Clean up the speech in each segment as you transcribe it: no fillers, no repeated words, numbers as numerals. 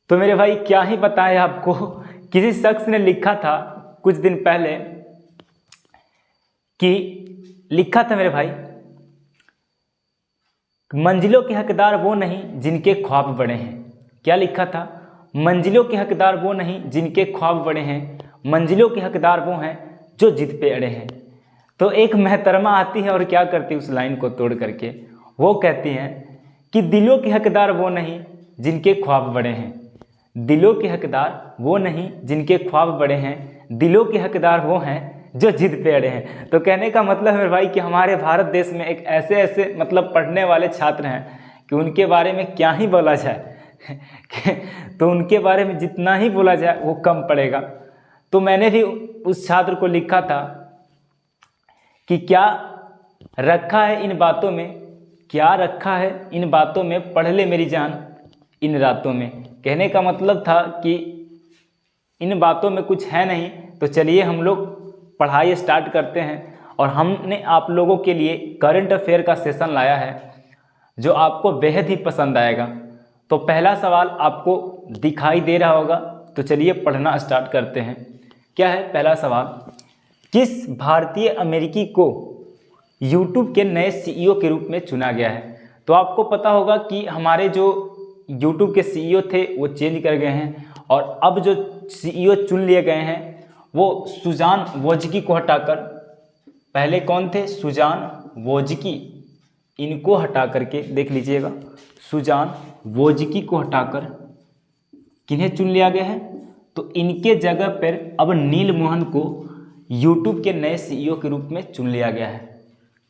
तो मेरे भाई क्या ही बताएं आपको, किसी शख्स ने लिखा था कुछ दिन पहले कि लिखा था मेरे भाई, मंजिलों के हकदार वो नहीं जिनके ख्वाब बड़े हैं। क्या लिखा था? मंजिलों के हकदार वो नहीं जिनके ख्वाब बड़े हैं, मंजिलों के हकदार वो हैं जो जिद पे अड़े हैं। तो एक महतरमा आती है और क्या करती है, उस लाइन को तोड़ करके वो कहती हैं कि दिलों के हकदार वो नहीं जिनके ख्वाब बड़े हैं, दिलों के हकदार वो नहीं जिनके ख्वाब बड़े हैं, दिलों के हकदार वो हैं जो जिद पे अड़े हैं। तो कहने का मतलब है भाई कि हमारे भारत देश में एक ऐसे ऐसे मतलब पढ़ने वाले छात्र हैं कि उनके बारे में क्या ही बोला जाए तो उनके बारे में जितना ही बोला जाए वो कम पड़ेगा। तो मैंने भी उस छात्र को लिखा था कि क्या रखा है इन बातों में, क्या रखा है इन बातों में, पढ़ ले मेरी जान इन रातों में। कहने का मतलब था कि इन बातों में कुछ है नहीं, तो चलिए हम लोग पढ़ाई स्टार्ट करते हैं। और हमने आप लोगों के लिए करंट अफेयर का सेशन लाया है जो आपको बेहद ही पसंद आएगा। तो पहला सवाल आपको दिखाई दे रहा होगा, तो चलिए पढ़ना स्टार्ट करते हैं। क्या है पहला सवाल? किस भारतीय अमेरिकी को YouTube के नए CEO के रूप में चुना गया है? तो आपको पता होगा कि हमारे जो YouTube के CEO थे वो चेंज कर गए हैं और अब जो CEO चुन लिए गए हैं वो सुजान वोज्की को हटाकर, पहले कौन थे? सुजान वोज्की, इनको हटा करके देख लीजिएगा, सुजान वोज्की को हटाकर किन्हें चुन लिया गया है? तो इनके जगह पर अब नील मोहन को YouTube के नए CEO के रूप में चुन लिया गया है।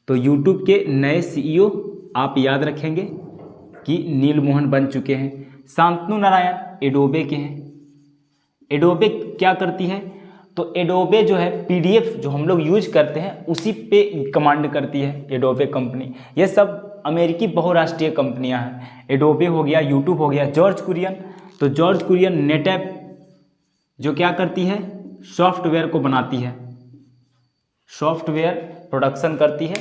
तो YouTube के नए CEO आप याद रखेंगे कि नील मोहन बन चुके हैं। शांतनु नारायण एडोबे के हैं। एडोबे क्या करती है? तो एडोबे जो है PDF जो हम लोग यूज करते हैं उसी पे कमांड करती है एडोबे कंपनी। ये सब अमेरिकी बहुराष्ट्रीय कंपनियां हैं। एडोबे हो गया, YouTube हो गया। जॉर्ज कुरियन, तो जॉर्ज कुरियन नेटऐप जो क्या करती है? सॉफ्टवेयर को बनाती है, सॉफ्टवेयर प्रोडक्शन करती है।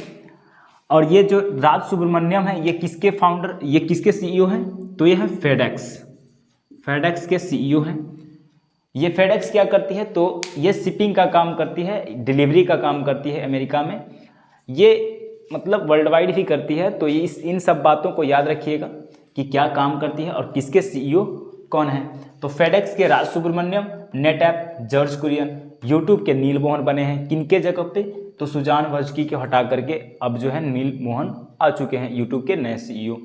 और ये जो राज सुब्रमण्यम है ये किसके फाउंडर, ये किसके CEO हैं? तो ये है फेडेक्स, फेडेक्स के CEO हैं। ये फेडेक्स क्या करती है? तो ये शिपिंग का काम करती है, डिलीवरी का काम करती है अमेरिका में। ये मतलब वर्ल्ड वाइड भी करती है। तो ये इन सब बातों को याद रखिएगा कि क्या काम करती है और किसके CEO कौन है। तो फेडेक्स के राज सुब्रमण्यम, नेटऐप जॉर्ज कुरियन, YouTube के नील मोहन बने हैं। किनके जगह पे? तो सुजान वोज्की को हटा करके अब जो है नील मोहन आ चुके हैं YouTube के नए CEO।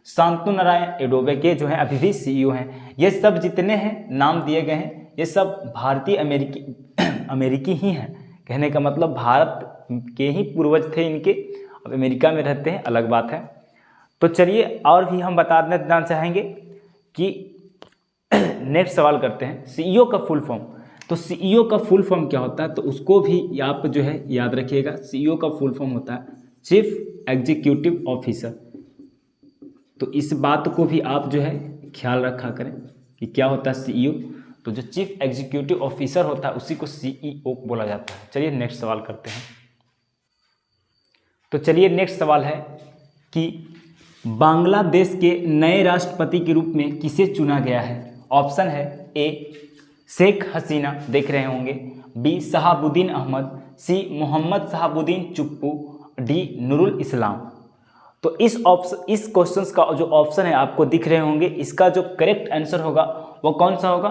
शांतनु नारायण एडोबे के जो है अभी भी CEO हैं। ये सब जितने हैं नाम दिए गए हैं ये सब भारतीय अमेरिकी ही हैं। कहने का मतलब भारत के ही पूर्वज थे इनके, अब अमेरिका में रहते हैं, अलग बात है। तो चलिए और भी हम बताना चाहेंगे कि नेक्स्ट सवाल करते हैं। CEO का फुल फॉर्म, तो CEO का फुल फॉर्म क्या होता है? तो उसको भी आप जो है याद रखिएगा। CEO का फुल फॉर्म होता है चीफ एग्जीक्यूटिव ऑफिसर। तो इस बात को भी आप जो है ख्याल रखा करें कि क्या होता है CEO। तो जो चीफ एग्जीक्यूटिव ऑफिसर होता है उसी को CEO बोला जाता है। चलिए नेक्स्ट सवाल करते हैं। तो चलिए नेक्स्ट सवाल है कि बांग्लादेश के नए राष्ट्रपति के रूप में किसे चुना गया है? ऑप्शन है A शेख हसीना, देख रहे होंगे, B Shahabuddin Ahmad, C Mohammad Shahabuddin चुप्पू, D Nurul इस्लाम। तो इस क्वेश्चंस का जो ऑप्शन है आपको दिख रहे होंगे, इसका जो करेक्ट आंसर होगा वो कौन सा होगा?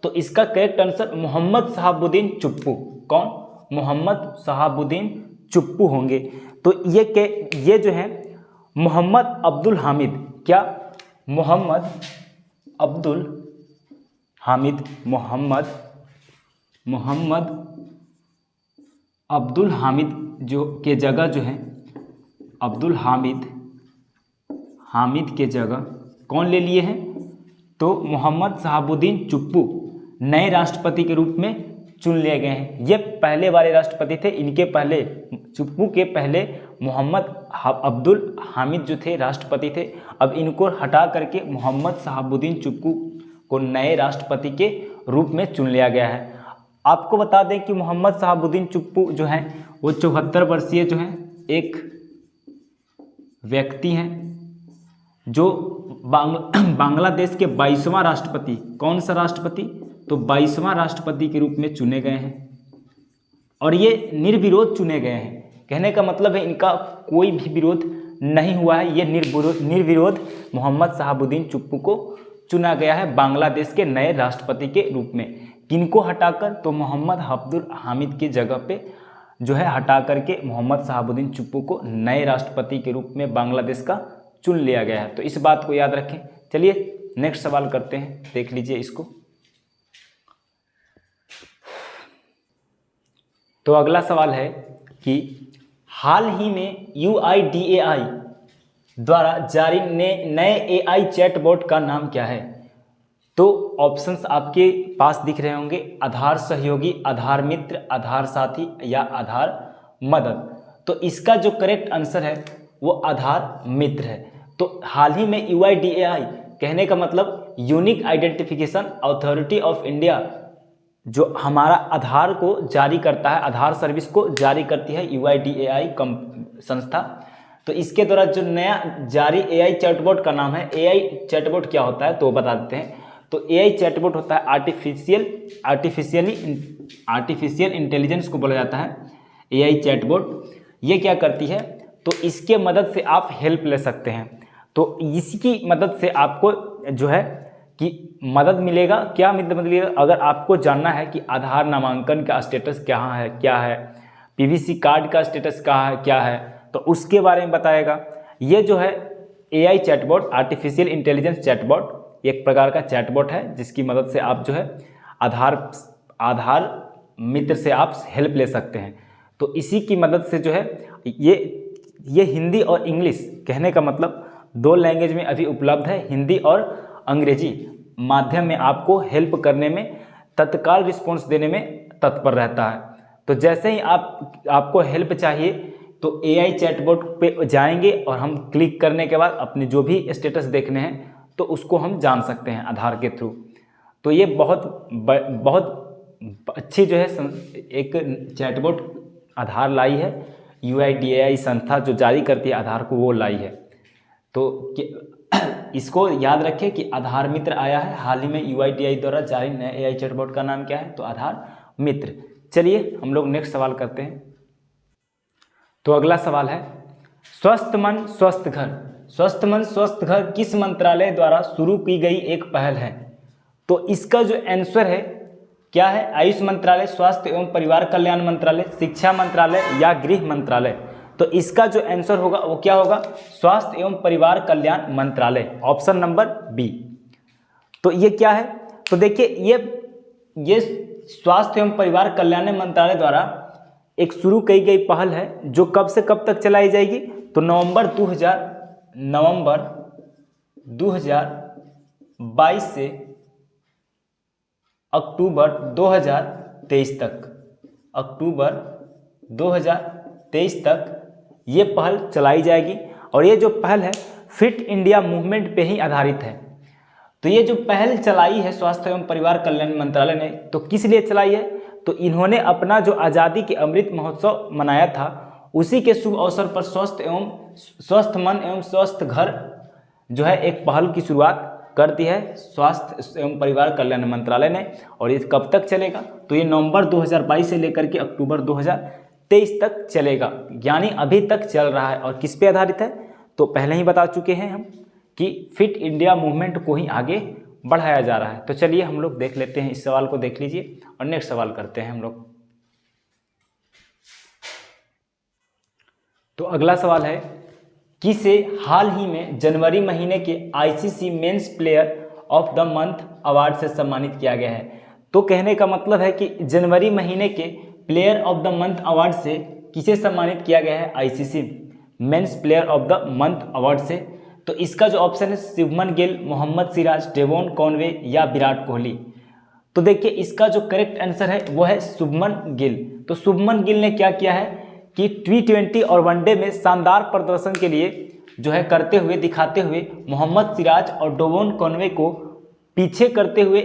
तो इसका करेक्ट आंसर मोहम्मद शहाबुद्दीन चुप्पू। कौन? मोहम्मद शहाबुद्दीन चुप्पू होंगे। तो ये जो है मोहम्मद अब्दुल हामिद, क्या? मोहम्मद अब्दुल हामिद, मोहम्मद अब्दुल हामिद जो के जगह जो है अब्दुल हामिद के जगह कौन ले लिए हैं? तो मोहम्मद शहाबुद्दीन चुप्पू नए राष्ट्रपति के रूप में चुन लिए गए हैं। ये पहले वाले राष्ट्रपति थे, इनके पहले चुप्पू के पहले मोहम्मद अब्दुल हामिद जो थे राष्ट्रपति थे। अब इनको हटा करके मोहम्मद शहाबुद्दीन चुप्पू को नए राष्ट्रपति के रूप में चुन लिया गया है। आपको बता दें कि मोहम्मद शहाबुद्दीन चुप्पू जो हैं वो 74 वर्षीय जो हैं एक व्यक्ति हैं जो बांग्लादेश के 22वां राष्ट्रपति, कौन सा राष्ट्रपति? तो 22वां राष्ट्रपति के रूप में चुने गए हैं और ये निर्विरोध चुने गए हैं। कहने का मतलब है इनका कोई भी विरोध नहीं हुआ है, ये निर्विरोध मोहम्मद शहाबुद्दीन चुप्पू को चुना गया है बांग्लादेश के नए राष्ट्रपति के रूप में। किनको हटाकर? तो मोहम्मद अब्दुल हामिद की जगह पे जो है हटा करके मोहम्मद शहाबुद्दीन चुप्पू को नए राष्ट्रपति के रूप में बांग्लादेश का चुन लिया गया है। तो इस बात को याद रखें। चलिए नेक्स्ट सवाल करते हैं, देख लीजिए इसको। तो अगला सवाल है कि हाल ही में UIDAI द्वारा जारी नए AI चैटबॉट का नाम क्या है? तो ऑप्शंस आपके पास दिख रहे होंगे, आधार सहयोगी, आधार मित्र, आधार साथी या आधार मदद। तो इसका जो करेक्ट आंसर है वो आधार मित्र है। तो हाल ही में UIDAI कहने का मतलब unique identification authority of India, जो हमारा आधार को जारी करता है, आधार सर्विस को जारी करती है UIDAI संस्था। तो इसके द्वारा जो नया जारी AI चैटबॉट का नाम है, AI चैटबॉट क्या होता है तो बता देते हैं। तो AI चैटबॉट होता है आर्टिफिशियल इंटेलिजेंस को बोला जाता है AI चैटबॉट। ये क्या करती है? तो इसके मदद से आप हेल्प ले सकते हैं। तो इसकी मदद से आपको जो है कि मदद मिलेगा। क्या मदद मिलेगा? अगर आपको जानना है कि आधार नामांकन का स्टेटस क्या है, PVC कार्ड का स्टेटस क्या है, तो उसके बारे में बताएगा। ये जो है AI chatbot, artificial intelligence chatbot, एक प्रकार का चैटबॉट है जिसकी मदद से आप जो है आधार मित्र से आप हेल्प ले सकते हैं। तो इसी की मदद से जो है ये हिंदी और इंग्लिश, कहने का मतलब 2 लैंग्वेज में अभी उपलब्ध है, हिंदी और अंग्रेजी माध्यम में आपको हेल्प करने में, तत्काल रिस्पॉन्स देने में तत्पर रहता है। तो जैसे ही आपको हेल्प चाहिए तो AI चैटबॉट पे जाएंगे और हम क्लिक करने के बाद अपने जो भी स्टेटस देखने हैं तो उसको हम जान सकते हैं आधार के थ्रू। तो ये बहुत अच्छी जो है एक चैटबॉट आधार लाई है, UIDAI संस्था जो जारी करती है आधार को, वो लाई है। तो इसको याद रखें कि आधार मित्र आया है हाल ही में UIDAI द्वारा जारी नए AI चैटबॉट का नाम क्या है? तो आधार मित्र। चलिए हम लोग नेक्स्ट सवाल करते हैं। तो अगला सवाल है स्वस्थ मन स्वस्थ घर। स्वस्थ मन स्वस्थ घर किस मंत्रालय द्वारा शुरू की गई एक पहल है? तो इसका जो आंसर है क्या है? आयुष मंत्रालय, स्वास्थ्य एवं परिवार कल्याण मंत्रालय, शिक्षा मंत्रालय या गृह मंत्रालय। तो इसका जो आंसर होगा वो क्या होगा? स्वास्थ्य एवं परिवार कल्याण मंत्रालय, ऑप्शन नंबर बी। तो ये क्या है? तो देखिए ये स्वास्थ्य एवं परिवार कल्याण मंत्रालय द्वारा एक शुरू की गई पहल है जो कब से कब तक चलाई जाएगी? तो नवंबर 2022 से अक्टूबर 2023 तक ये पहल चलाई जाएगी। और ये जो पहल है फिट इंडिया मूवमेंट पे ही आधारित है। तो ये जो पहल चलाई है स्वास्थ्य एवं परिवार कल्याण मंत्रालय ने, तो किस लिए चलाई है? तो इन्होंने अपना जो आज़ादी के अमृत महोत्सव मनाया था, उसी के शुभ अवसर पर स्वस्थ मन एवं स्वस्थ घर जो है एक पहल की शुरुआत कर दी है स्वास्थ्य एवं परिवार कल्याण मंत्रालय ने। और ये कब तक चलेगा? तो ये नवंबर 2022 से लेकर के अक्टूबर 2023 तक चलेगा, यानी अभी तक चल रहा है। और किस पे आधारित है? तो पहले ही बता चुके हैं हम कि फिट इंडिया मूवमेंट को ही आगे बढ़ाया जा रहा है। तो चलिए हम लोग देख लेते हैं, इस सवाल को देख लीजिए और नेक्स्ट सवाल करते हैं हम लोग। तो अगला सवाल है किसे हाल ही में जनवरी महीने के ICC men's player of the month award से सम्मानित किया गया है? तो कहने का मतलब है कि जनवरी महीने के player of the month award से किसे सम्मानित किया गया है? ICC men's player of the month award से। तो इसका जो ऑप्शन है शुभमन गिल, मोहम्मद सिराज, डेवॉन कॉनवे या विराट कोहली। तो देखिए इसका जो करेक्ट आंसर है वो है शुभमन गिल। तो शुभमन गिल ने क्या किया है कि T20 और वनडे में शानदार प्रदर्शन के लिए जो है करते हुए दिखाते हुए मोहम्मद सिराज और डेवॉन कॉनवे को पीछे करते हुए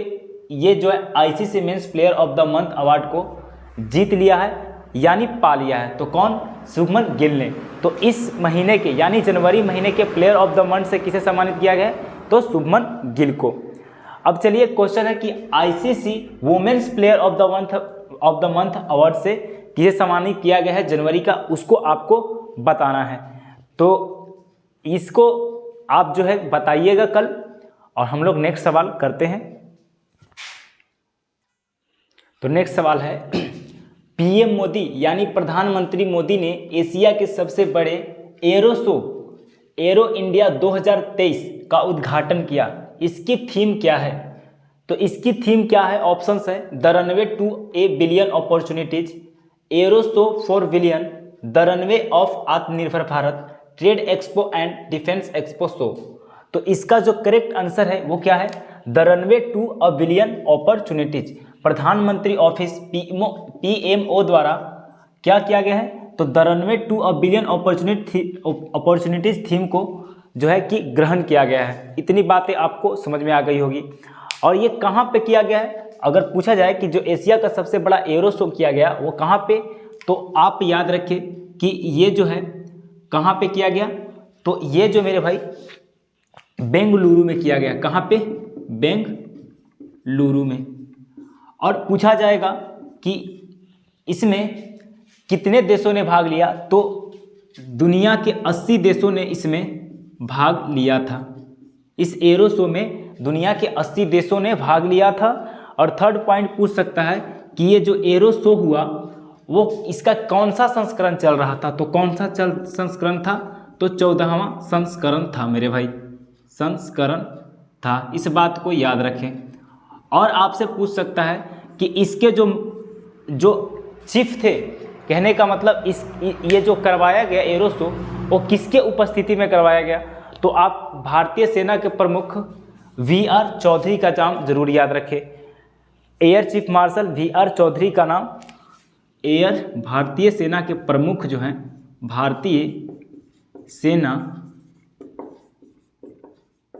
ये जो है ICC men's player of the month award को जीत लिया है, यानी पा लिया है। तो कौन? शुभमन गिल ने। तो इस महीने के यानी जनवरी महीने के प्लेयर ऑफ द मंथ से किसे सम्मानित किया गया है? तो शुभमन गिल को। अब चलिए क्वेश्चन है कि ICC women's player of the month award से किसे सम्मानित किया गया है जनवरी का, उसको आपको बताना है। तो इसको आप जो है बताइएगा कल, और हम लोग नेक्स्ट सवाल करते हैं। तो नेक्स्ट सवाल है पीएम मोदी यानी प्रधानमंत्री मोदी ने एशिया के सबसे बड़े एरो शो एरो इंडिया 2023 का उद्घाटन किया। इसकी थीम क्या है? तो इसकी थीम क्या है? ऑप्शंस है the runway to a billion opportunities, aero show for billion, the runway of Aatmanirbhar Bharat, trade expo and defence expo show. तो इसका जो करेक्ट आंसर है वो क्या है? The runway to a billion opportunities. प्रधानमंत्री ऑफिस पीएमओ द्वारा क्या किया गया है? तो the runway to a billion opportunities theme को जो है कि ग्रहण किया गया है। इतनी बातें आपको समझ में आ गई होगी। और ये कहाँ पे किया गया है? अगर पूछा जाए कि जो एशिया का सबसे बड़ा एरो शो किया गया वो कहाँ पे, तो आप याद रखें कि ये जो है कहाँ पे किया गया? तो ये जो मेरे भाई बेंगलुरु में किया गया। कहाँ पे? बेंगलुरु में। और पूछा जाएगा कि इसमें कितने देशों ने भाग लिया, तो दुनिया के 80 देशों ने इसमें भाग लिया था। इस एरो शो में दुनिया के 80 देशों ने भाग लिया था। और थर्ड पॉइंट पूछ सकता है कि ये जो एरो शो हुआ वो इसका कौन सा संस्करण चल रहा था? तो कौन सा संस्करण था? तो 14वां संस्करण था मेरे भाई, संस्करण था। इस बात को याद रखें। और आपसे पूछ सकता है कि इसके जो चीफ थे, कहने का मतलब ये जो करवाया गया एरो शो वो किसके उपस्थिति में करवाया गया? तो आप भारतीय सेना के प्रमुख VR चौधरी का नाम जरूर याद रखें। Air chief marshal VR Chaudhary का नाम, भारतीय सेना के प्रमुख जो हैं, भारतीय सेना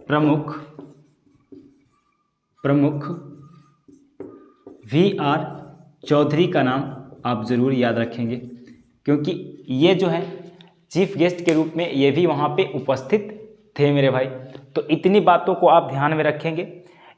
प्रमुख VR चौधरी का नाम आप ज़रूर याद रखेंगे, क्योंकि ये जो है चीफ गेस्ट के रूप में ये भी वहाँ पे उपस्थित थे मेरे भाई। तो इतनी बातों को आप ध्यान में रखेंगे।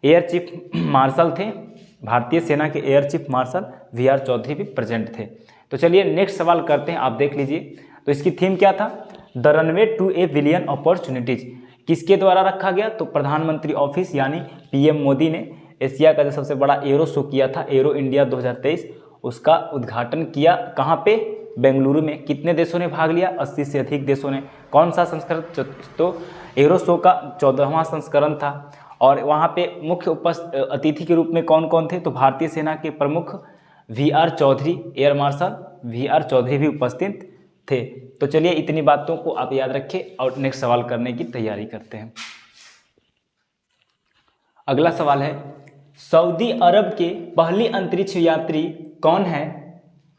एयर चीफ मार्शल थे, भारतीय सेना के air chief marshal VR Chaudhary भी प्रेजेंट थे। तो चलिए नेक्स्ट सवाल करते हैं, आप देख लीजिए। तो इसकी थीम क्या था? The runway to a billion opportunities. किसके द्वारा रखा गया? तो प्रधानमंत्री ऑफिस यानी पीएम मोदी ने एशिया का जो सबसे बड़ा एरो शो किया था, एरो इंडिया 2023, उसका उद्घाटन किया। कहाँ पे? बेंगलुरु में। कितने देशों ने भाग लिया? 80 से अधिक देशों ने। कौन सा संस्करण? तो एरो शो का 14वां संस्करण था। और वहाँ पे मुख्य अतिथि के रूप में कौन कौन थे? तो भारतीय सेना के प्रमुख VR Chaudhary, air marshal VR Chaudhary भी उपस्थित थे। तो चलिए इतनी बातों को आप याद रखें और नेक्स्ट सवाल करने की तैयारी करते हैं। अगला सवाल है सऊदी अरब के पहली अंतरिक्ष यात्री कौन है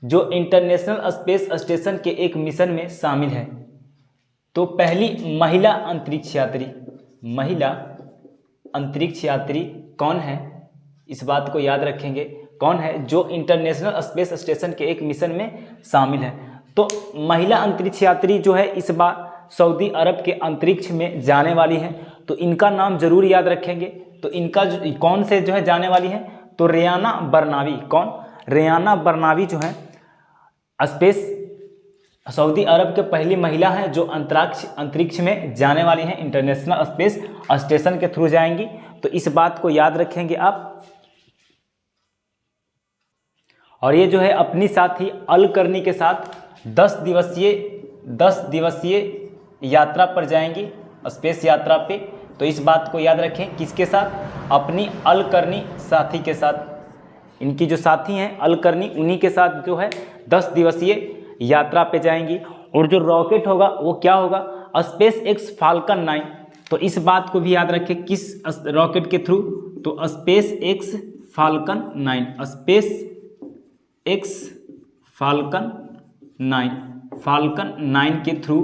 जो इंटरनेशनल स्पेस स्टेशन के एक मिशन में शामिल है? तो पहली महिला अंतरिक्ष यात्री कौन है? इस बात को याद रखेंगे। कौन है जो इंटरनेशनल स्पेस स्टेशन के एक मिशन में शामिल है? तो महिला अंतरिक्ष यात्री जो है इस बार सऊदी अरब के अंतरिक्ष में जाने वाली हैं। तो इनका नाम जरूर याद रखेंगे। तो इनका कौन से जो है जाने वाली है? तो रेयाना बरनावी। कौन? रेयाना बरनावी जो है सऊदी अरब के पहली महिला हैं जो अंतरिक्ष में जाने वाली हैं, इंटरनेशनल स्पेस स्टेशन के थ्रू जाएंगी। तो इस बात को याद रखेंगे आप। और ये जो है अपनी साथी अल करनी के साथ 10 दिवसीय यात्रा पर जाएंगी, स्पेस यात्रा पे। तो इस बात को याद रखें। किसके साथ? अपनी अल करनी साथी के साथ। इनकी जो साथी हैं अल करनी, उन्हीं के साथ जो है 10 दिवसीय यात्रा पे जाएंगी। और जो रॉकेट होगा वो क्या होगा? SpaceX falcon 9। तो इस बात को भी याद रखें। किस रॉकेट के थ्रू? तो SpaceX फाल्कन 9, SpaceX फाल्कन 9 के थ्रू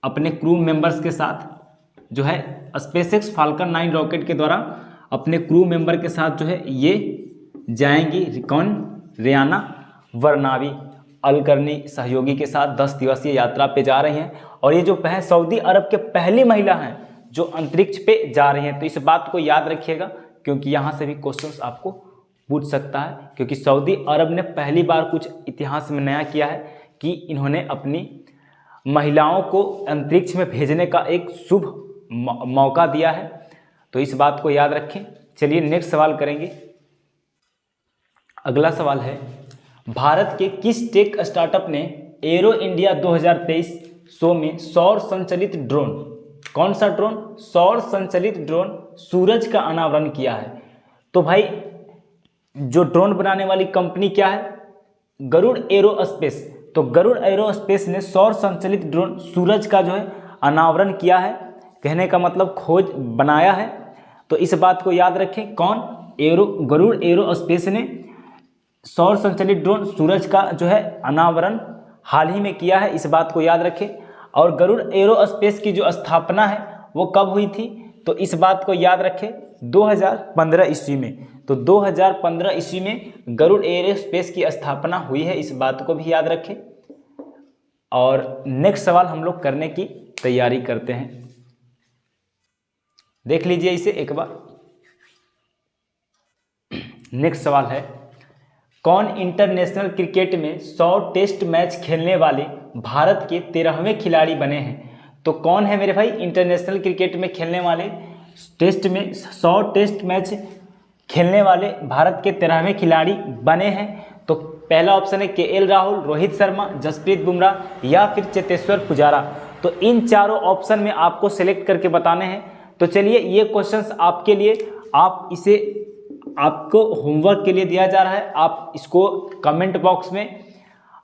अपने क्रू मेंबर्स के साथ जो है SpaceX फाल्कन 9 रॉकेट के द्वारा अपने क्रू मेंबर के साथ जो है ये जाएंगी। कौन? रेयाना बरनावी अल करनी सहयोगी के साथ 10 दिवसीय यात्रा पे जा रही हैं। और ये जो सऊदी अरब के पहली महिला हैं जो अंतरिक्ष पे जा रही हैं। तो इस बात को याद रखिएगा क्योंकि यहाँ से भी क्वेश्चंस आपको पूछ सकता है, क्योंकि सऊदी अरब ने पहली बार कुछ इतिहास में नया किया है कि इन्होंने अपनी महिलाओं को अंतरिक्ष में भेजने का एक शुभ मौका दिया है। तो इस बात को याद रखें। चलिए नेक्स्ट सवाल करेंगे। अगला सवाल है, भारत के किस टेक स्टार्टअप ने एरो इंडिया 2023 शो में सौर संचालित ड्रोन, कौन सा ड्रोन, सौर संचालित ड्रोन सूरज का अनावरण किया है? तो भाई जो ड्रोन बनाने वाली कंपनी क्या है? गरुड़ एरोस्पेस। तो गरुड़ एरोस्पेस ने सौर संचालित ड्रोन सूरज का जो है अनावरण किया है, कहने का मतलब खोज बनाया है। तो इस बात को याद रखें, कौन? गरुड़ एरोस्पेस ने सौर संचालित ड्रोन सूरज का जो है अनावरण हाल ही में किया है, इस बात को याद रखें। और गरुड़ एरोस्पेस की जो स्थापना है वो कब हुई थी? तो इस बात को याद रखें 2015 ईस्वी में। तो 2015 ईस्वी में गरुड़ एरोस्पेस की स्थापना हुई है, इस बात को भी याद रखें। और नेक्स्ट सवाल हम लोग करने की तैयारी करते हैं, देख लीजिए इसे एक बार। नेक्स्ट सवाल है, कौन इंटरनेशनल क्रिकेट में 100 टेस्ट मैच खेलने वाले भारत के 13वें खिलाड़ी बने हैं? तो कौन है मेरे भाई इंटरनेशनल क्रिकेट में खेलने वाले टेस्ट में 100 टेस्ट मैच खेलने वाले भारत के 13वें खिलाड़ी बने हैं? तो पहला ऑप्शन है केएल राहुल, रोहित शर्मा, जसप्रीत बुमराह या फिर चेतेश्वर पुजारा। तो इन चारों ऑप्शन में आपको सेलेक्ट करके बताने हैं। तो चलिए ये क्वेश्चंस आपके लिए, आप इसे आपको होमवर्क के लिए दिया जा रहा है, आप इसको कमेंट बॉक्स में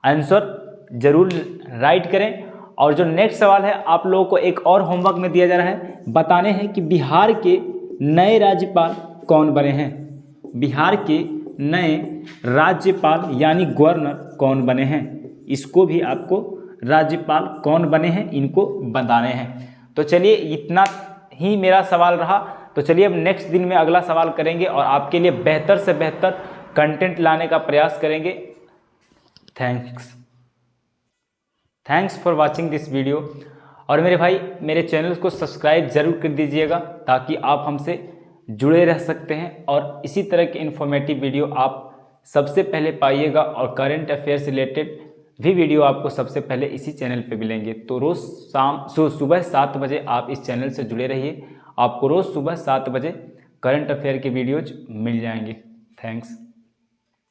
आंसर जरूर राइट करें। और जो नेक्स्ट सवाल है आप लोगों को एक और होमवर्क में दिया जा रहा है, बताने हैं कि बिहार के नए राज्यपाल कौन बने हैं? बिहार के नए राज्यपाल यानी गवर्नर कौन बने हैं? इसको भी आपको राज्यपाल कौन बने हैं इनको बताने हैं। तो चलिए इतना ही मेरा सवाल रहा। तो चलिए अब नेक्स्ट दिन में अगला सवाल करेंगे और आपके लिए बेहतर से बेहतर कंटेंट लाने का प्रयास करेंगे। Thanks for watching this video. और मेरे भाई मेरे चैनल को सब्सक्राइब जरूर कर दीजिएगा ताकि आप हमसे जुड़े रह सकते हैं और इसी तरह के इन्फॉर्मेटिव वीडियो आप सबसे पहले पाइएगा। और करंट अफेयर से रिलेटेड भी वीडियो आपको सबसे पहले इसी चैनल पे मिलेंगे। तो रोज़ सुबह 7 बजे आप इस चैनल से जुड़े रहिए, आपको रोज़ सुबह 7 बजे करंट अफेयर के वीडियोज मिल जाएंगे। थैंक्स।